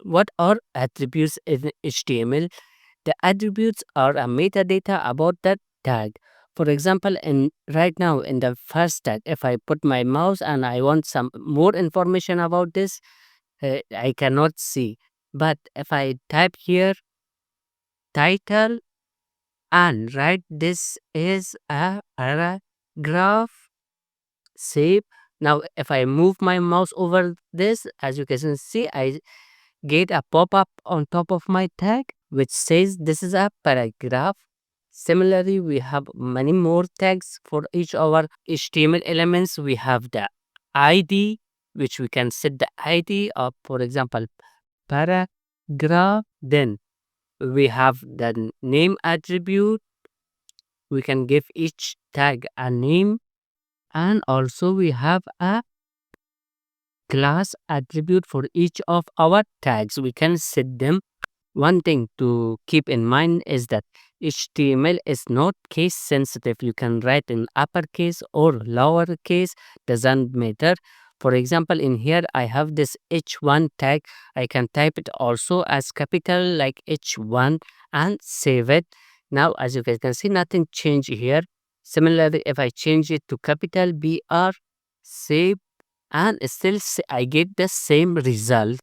What are attributes in HTML? The attributes are a metadata about that tag. For example, in right now in the first tag, if I put my mouse and I want some more information about this, I cannot see. But if I type here title and write this is a paragraph, save. Now, if I move my mouse over this, as you can see, I get a pop-up on top of my tag which says this is a paragraph. Similarly, we have many more tags for each of our HTML elements. We have the ID, which we can set the ID of, for example, paragraph. Then we have the name attribute. We can give each tag a name, and also we have a class attribute for each of our tags. We can set them. One thing to keep in mind is that HTML is not case sensitive. You can write in uppercase or lowercase, doesn't matter. For example, in here I have this H1 tag. I can type it also as capital like H1 and save it. Now, as you guys can see, nothing changed here. Similarly, if I change it to capital BR, save, and still I get the same result.